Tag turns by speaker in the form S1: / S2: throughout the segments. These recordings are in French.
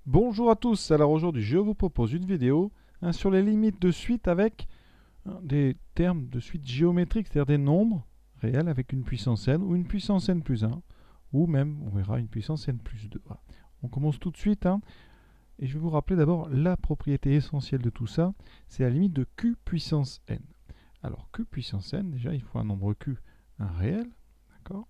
S1: Bonjour à tous, alors aujourd'hui je vous propose une vidéo sur les limites de suite avec des termes de suite géométriques, c'est-à-dire des nombres réels avec une puissance n ou une puissance n plus 1, ou même on verra une puissance n plus 2. Voilà. On commence tout de suite, et je vais vous rappeler d'abord la propriété essentielle de tout ça, c'est la limite de q puissance n. Alors q puissance n, déjà il faut un nombre q, un réel, d'accord,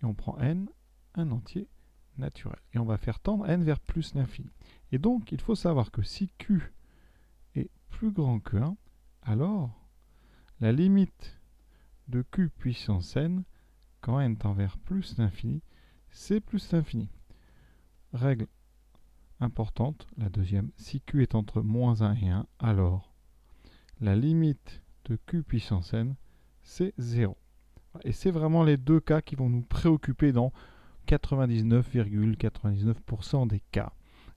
S1: et on prend n, un entier naturel. Et on va faire tendre n vers plus l'infini. Et donc, il faut savoir que si q est plus grand que 1, alors la limite de q puissance n, quand n tend vers plus l'infini, c'est plus l'infini. Règle importante, la deuxième, si q est entre moins 1 et 1, alors la limite de q puissance n, c'est 0. Et c'est vraiment les deux cas qui vont nous préoccuper dans 99,99% des cas,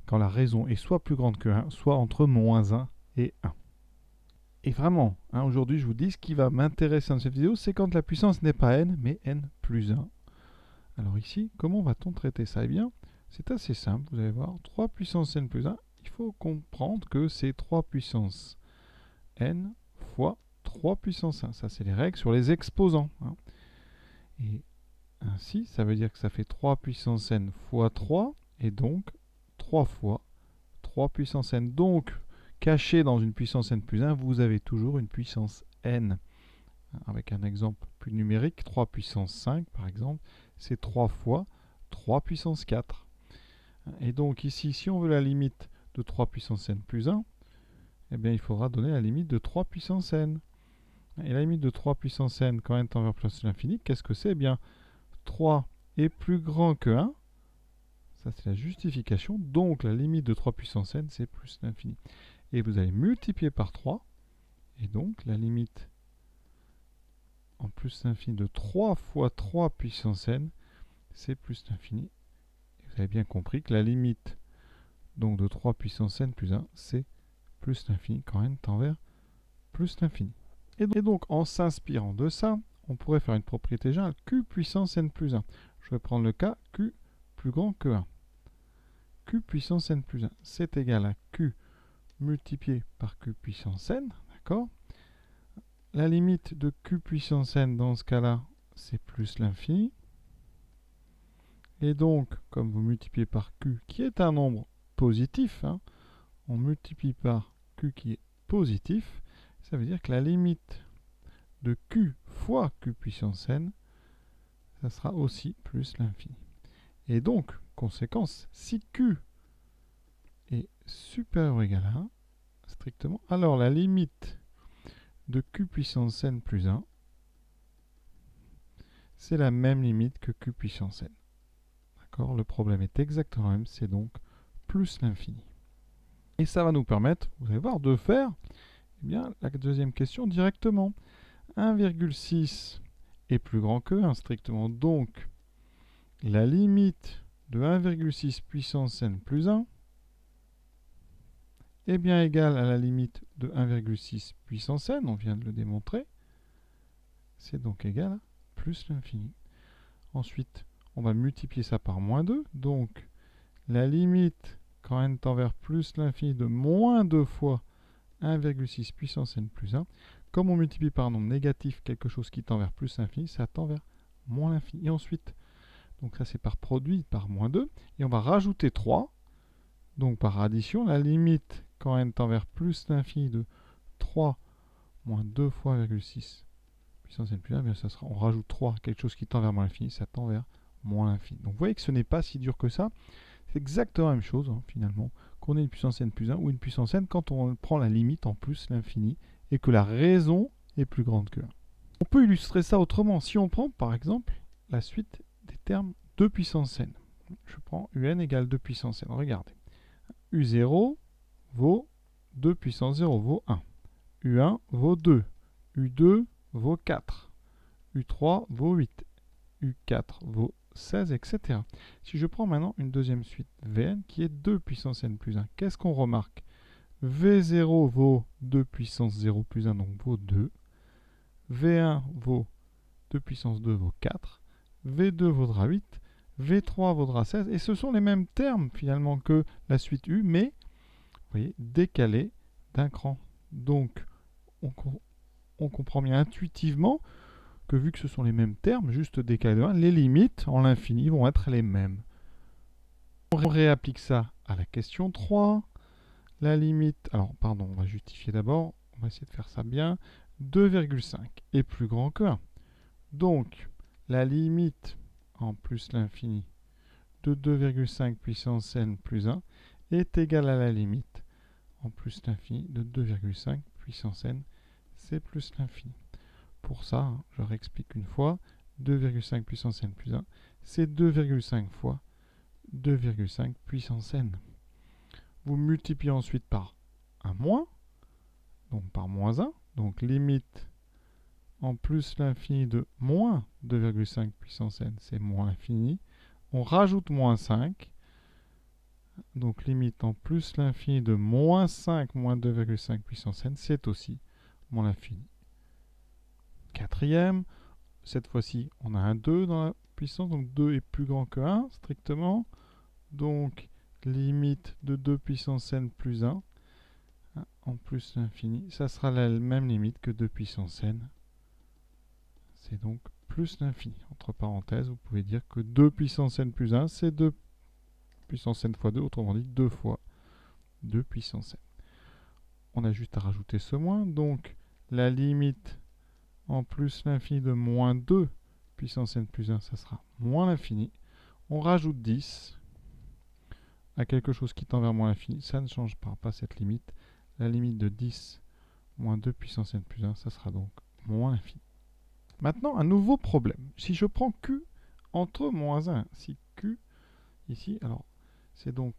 S1: quand la raison est soit plus grande que 1, soit entre moins 1 et 1. Et vraiment, aujourd'hui je vous dis, ce qui va m'intéresser dans cette vidéo, c'est quand la puissance n'est pas n, mais n plus 1. Alors ici, comment va-t-on traiter ça? Eh bien, c'est assez simple, vous allez voir, 3 puissance n plus 1, il faut comprendre que c'est 3 puissance n fois 3 puissance 1. Ça, c'est les règles sur les exposants. Et ainsi, ça veut dire que ça fait 3 puissance n fois 3, et donc 3 fois 3 puissance n. Donc, caché dans une puissance n plus 1, vous avez toujours une puissance n. Avec un exemple plus numérique, 3 puissance 5 par exemple, c'est 3 fois 3 puissance 4. Et donc ici, si on veut la limite de 3 puissance n plus 1, eh bien il faudra donner la limite de 3 puissance n. Et la limite de 3 puissance n quand n tend vers plus l'infini, qu'est-ce que c'est? Eh bien 3 est plus grand que 1. Ça, c'est la justification. Donc, la limite de 3 puissance n, c'est plus l'infini. Et vous allez multiplier par 3. Et donc, la limite en plus l'infini de 3 fois 3 puissance n, c'est plus l'infini. Et vous avez bien compris que la limite donc, de 3 puissance n plus 1, c'est plus l'infini quand n tend vers plus l'infini. Et donc, en s'inspirant de ça, on pourrait faire une propriété générale q puissance n plus 1. Je vais prendre le cas q plus grand que 1. Q puissance n plus 1, c'est égal à q multiplié par q puissance n, d'accord? La limite de q puissance n dans ce cas-là, c'est plus l'infini. Et donc, comme vous multipliez par q, qui est un nombre positif, on multiplie par q qui est positif, ça veut dire que la limite de q fois q puissance n, ça sera aussi plus l'infini. Et donc, conséquence, si q est supérieur ou égal à 1, strictement, alors la limite de q puissance n plus 1, c'est la même limite que q puissance n. D'accord? Le problème est exactement le même, c'est donc plus l'infini. Et ça va nous permettre, vous allez voir, de faire bien, la deuxième question directement. 1,6 est plus grand que 1 strictement, donc la limite de 1,6 puissance n plus 1 est bien égale à la limite de 1,6 puissance n, on vient de le démontrer. C'est donc égal à plus l'infini. Ensuite, on va multiplier ça par moins 2. Donc, la limite, quand n tend vers plus l'infini, de moins 2 fois 1,6 puissance n plus 1. Comme on multiplie par un nombre négatif quelque chose qui tend vers plus l'infini, ça tend vers moins l'infini. Et ensuite, donc ça c'est par produit, par moins 2. Et on va rajouter 3. Donc par addition, la limite, quand n tend vers plus l'infini, de 3 moins 2 fois 1,6 puissance n plus 1, bien ça sera, on rajoute 3, quelque chose qui tend vers moins l'infini, ça tend vers moins l'infini. Donc vous voyez que ce n'est pas si dur que ça. C'est exactement la même chose, finalement, qu'on ait une puissance n plus 1 ou une puissance n quand on prend la limite en plus l'infini et que la raison est plus grande que 1. On peut illustrer ça autrement. Si on prend, par exemple, la suite des termes 2 puissance n. Je prends un égale 2 puissance n. Regardez. u0 vaut 2 puissance 0 vaut 1. u1 vaut 2. u2 vaut 4. u3 vaut 8. u4 vaut 16, etc. Si je prends maintenant une deuxième suite Vn qui est 2 puissance n plus 1, qu'est-ce qu'on remarque? V0 vaut 2 puissance 0 plus 1, donc vaut 2. V1 vaut 2 puissance 2 vaut 4. V2 vaudra 8. V3 vaudra 16. Et ce sont les mêmes termes finalement que la suite U, mais vous voyez, décalés d'un cran. Donc, on comprend bien intuitivement que vu que ce sont les mêmes termes, juste décalés de 1, les limites en l'infini vont être les mêmes. On réapplique ça à la question 3. La limite, alors pardon, on va justifier d'abord, on va essayer de faire ça bien. 2,5 est plus grand que 1. Donc, la limite en plus l'infini de 2,5 puissance n plus 1 est égale à la limite en plus l'infini de 2,5 puissance n, c'est plus l'infini. Pour ça, je réexplique une fois, 2,5 puissance n plus 1, c'est 2,5 fois 2,5 puissance n. Vous multipliez ensuite par un moins, donc par moins 1, donc limite en plus l'infini de moins 2,5 puissance n, c'est moins l'infini. On rajoute moins 5, donc limite en plus l'infini de moins 5 moins 2,5 puissance n, c'est aussi moins l'infini. Quatrième, cette fois-ci, on a un 2 dans la puissance, donc 2 est plus grand que 1, strictement. Donc, limite de 2 puissance n plus 1, en plus l'infini, ça sera la même limite que 2 puissance n. C'est donc plus l'infini. Entre parenthèses, vous pouvez dire que 2 puissance n plus 1, c'est 2 puissance n fois 2, autrement dit 2 fois 2 puissance n. On a juste à rajouter ce moins, donc la limite en plus l'infini de moins 2 puissance n plus 1, ça sera moins l'infini. On rajoute 10 à quelque chose qui tend vers moins l'infini, ça ne change pas cette limite. La limite de 10 moins 2 puissance n plus 1, ça sera donc moins l'infini. Maintenant, un nouveau problème. Si je prends Q entre moins 1, si Q, ici, alors, c'est donc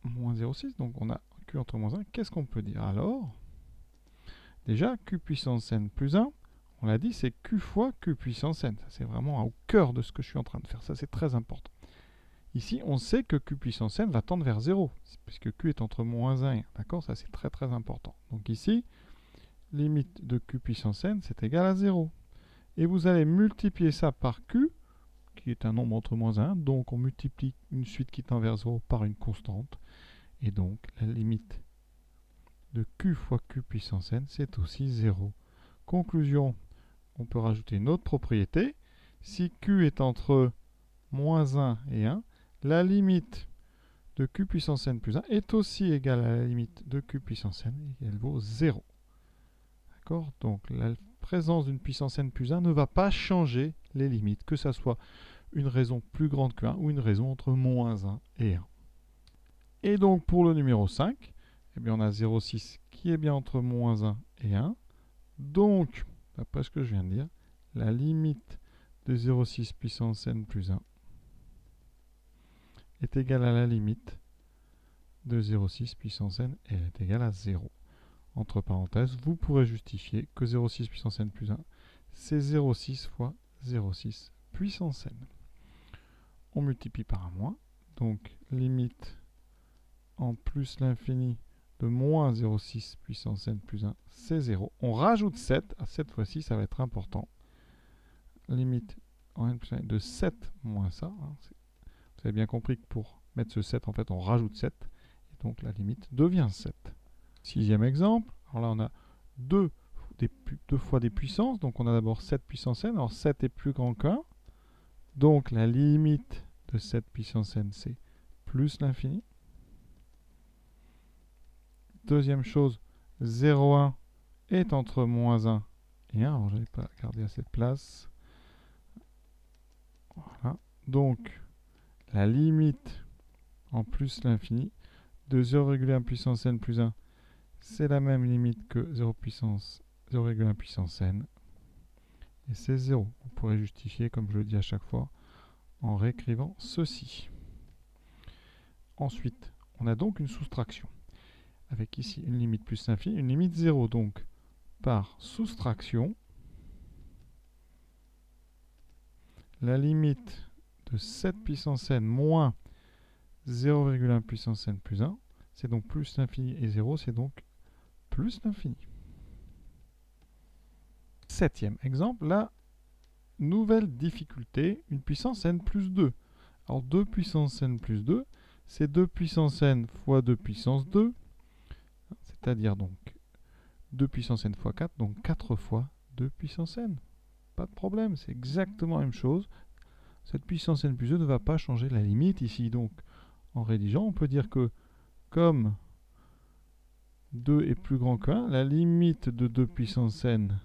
S1: moins 0,6, donc on a Q entre moins 1, qu'est-ce qu'on peut dire? Alors, déjà, Q puissance n plus 1, on l'a dit, c'est Q fois Q puissance n. C'est vraiment au cœur de ce que je suis en train de faire. Ça, c'est très important. Ici, on sait que Q puissance n va tendre vers 0, puisque Q est entre moins 1 et 1. D'accord? Ça, c'est très très important. Donc ici, limite de Q puissance n, c'est égal à 0. Et vous allez multiplier ça par Q, qui est un nombre entre moins 1. Donc on multiplie une suite qui tend vers 0 par une constante. Et donc la limite de Q fois Q puissance n, c'est aussi 0. Conclusion, on peut rajouter une autre propriété. Si Q est entre moins 1 et 1, la limite de Q puissance n plus 1 est aussi égale à la limite de Q puissance n, et elle vaut 0. D'accord? Donc la présence d'une puissance n plus 1 ne va pas changer les limites, que ce soit une raison plus grande que 1 ou une raison entre moins 1 et 1. Et donc pour le numéro 5, eh bien on a 0,6 qui est bien entre moins 1 et 1. Donc, d'après ce que je viens de dire, la limite de 0,6 puissance n plus 1 est égale à la limite de 0,6 puissance n et elle est égale à 0. Entre parenthèses, vous pourrez justifier que 0,6 puissance n plus 1, c'est 0,6 fois 0,6 puissance n. On multiplie par un moins, donc limite en plus l'infini de moins 0,6 puissance n plus 1, c'est 0. On rajoute 7, cette fois-ci ça va être important. Limite en n plus 1 de 7 moins ça. Vous avez bien compris que pour mettre ce 7, en fait on rajoute 7, et donc la limite devient 7. Sixième exemple, alors là on a deux fois des puissances, donc on a d'abord 7 puissance n, alors 7 est plus grand que 1, donc la limite de 7 puissance n c'est plus l'infini. Deuxième chose, 0,1 est entre moins 1 et 1, alors je n'ai pas gardé assez de place. Voilà, donc la limite en plus l'infini de 0,1 puissance n plus 1, c'est la même limite que 0,1 puissance n. Et c'est 0. Vous pourrez justifier, comme je le dis à chaque fois, en réécrivant ceci. Ensuite, on a donc une soustraction. Avec ici une limite plus l'infini, une limite 0. Donc, par soustraction, la limite de 7 puissance n moins 0,1 puissance n plus 1, c'est donc plus l'infini, et 0, c'est donc plus l'infini. Septième exemple, là, nouvelle difficulté, une puissance n plus 2. Alors 2 puissance n plus 2, c'est 2 puissance n fois 2 puissance 2, c'est-à-dire donc 2 puissance n fois 4, donc 4 fois 2 puissance n. Pas de problème, c'est exactement la même chose. Cette puissance n plus 2 ne va pas changer la limite ici. Donc, en rédigeant, on peut dire que comme 2 est plus grand que 1, la limite de 2 puissance n,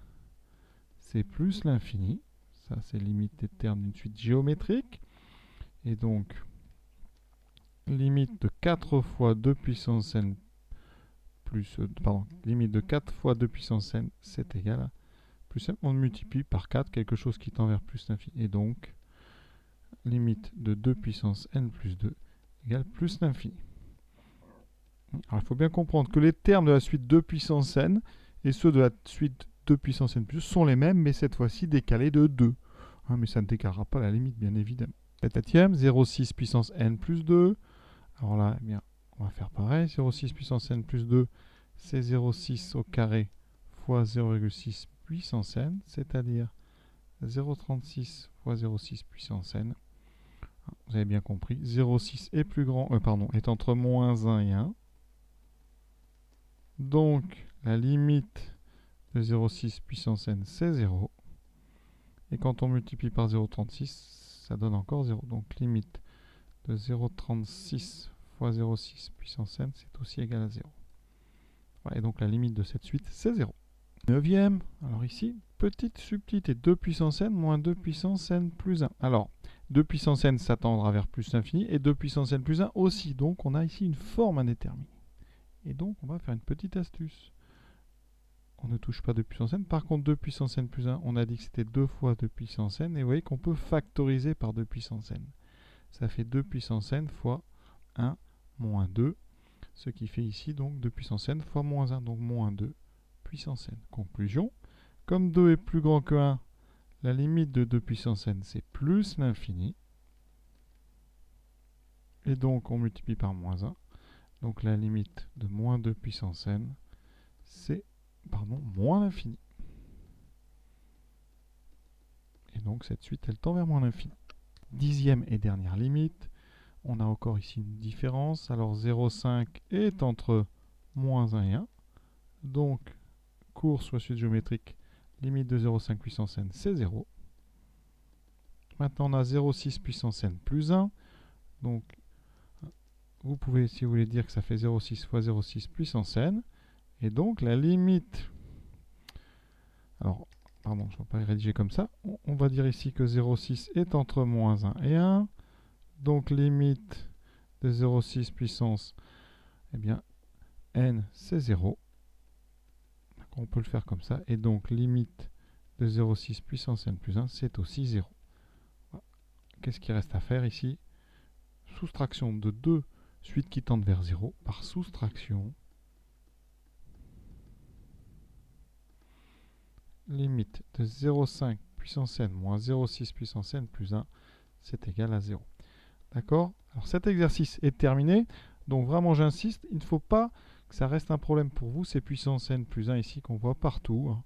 S1: c'est plus l'infini. Ça, c'est limite des termes d'une suite géométrique. Et donc, limite de 4 fois 2 puissance n plus... limite de 4 fois 2 puissance n, c'est égal à plus n. On multiplie par 4, quelque chose qui tend vers plus l'infini. Et donc, limite de 2 puissance n plus 2 égale plus l'infini. Alors, il faut bien comprendre que les termes de la suite 2 puissance n et ceux de la suite 2 puissance n plus 2 sont les mêmes, mais cette fois-ci décalés de 2. Mais ça ne décalera pas la limite, bien évidemment. La septième, 0,6 puissance n plus 2. Alors là, eh bien, on va faire pareil. 0,6 puissance n plus 2, c'est 0,6 au carré fois 0,6 puissance n, c'est-à-dire 0,36 fois 0,6 puissance n. Vous avez bien compris, 0,6 est plus grand, est entre moins 1 et 1. Donc, la limite de 0,6 puissance n, c'est 0. Et quand on multiplie par 0,36, ça donne encore 0. Donc, limite de 0,36 fois 0,6 puissance n, c'est aussi égal à 0. Voilà, et donc, la limite de cette suite, c'est 0. Neuvième, alors ici, petite subtilité, 2 puissance n moins 2 puissance n plus 1. Alors, 2 puissance n, ça tendra vers plus l'infini, et 2 puissance n plus 1 aussi. Donc, on a ici une forme indéterminée. Et donc, on va faire une petite astuce. On ne touche pas 2 puissance n. Par contre, 2 puissance n plus 1, on a dit que c'était 2 fois 2 puissance n. Et vous voyez qu'on peut factoriser par 2 puissance n. Ça fait 2 puissance n fois 1 moins 2. Ce qui fait ici donc 2 puissance n fois moins 1. Donc moins 2 puissance n. Conclusion. Comme 2 est plus grand que 1, la limite de 2 puissance n, c'est plus l'infini. Et donc, on multiplie par moins 1. Donc, la limite de moins 2 puissance n, c'est moins l'infini. Et donc, cette suite, elle tend vers moins l'infini. Dixième et dernière limite. On a encore ici une différence. Alors, 0,5 est entre moins 1 et 1. Donc, cours sur la suite géométrique, limite de 0,5 puissance n, c'est 0. Maintenant, on a 0,6 puissance n plus 1. Donc, vous pouvez, si vous voulez, dire que ça fait 0,6 fois 0,6 puissance n. Et donc, la limite... Alors, pardon, je ne vais pas rédiger comme ça. On va dire ici que 0,6 est entre moins 1 et 1. Donc, limite de 0,6 puissance, eh bien, n, c'est 0. On peut le faire comme ça. Et donc, limite de 0,6 puissance n plus 1, c'est aussi 0. Voilà. Qu'est-ce qu'il reste à faire ici? Soustraction de 2 suites qui tendent vers 0 par soustraction. Limite de 0,5 puissance n moins 0,6 puissance n plus 1, c'est égal à 0. D'accord? Alors cet exercice est terminé. Donc vraiment j'insiste, il ne faut pas que ça reste un problème pour vous, ces puissance n plus 1 ici qu'on voit partout. Hein.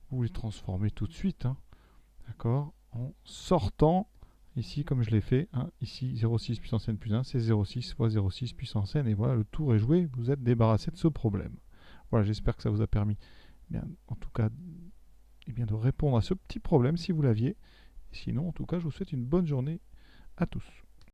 S1: Vous les transformez tout de suite. Hein. D'accord? En sortant, ici comme je l'ai fait, hein, ici 0,6 puissance n plus 1, c'est 0,6 fois 0,6 puissance n. Et voilà, le tour est joué, vous êtes débarrassé de ce problème. Voilà, j'espère que ça vous a permis, en tout cas, de répondre à ce petit problème si vous l'aviez. Sinon, en tout cas, je vous souhaite une bonne journée à tous.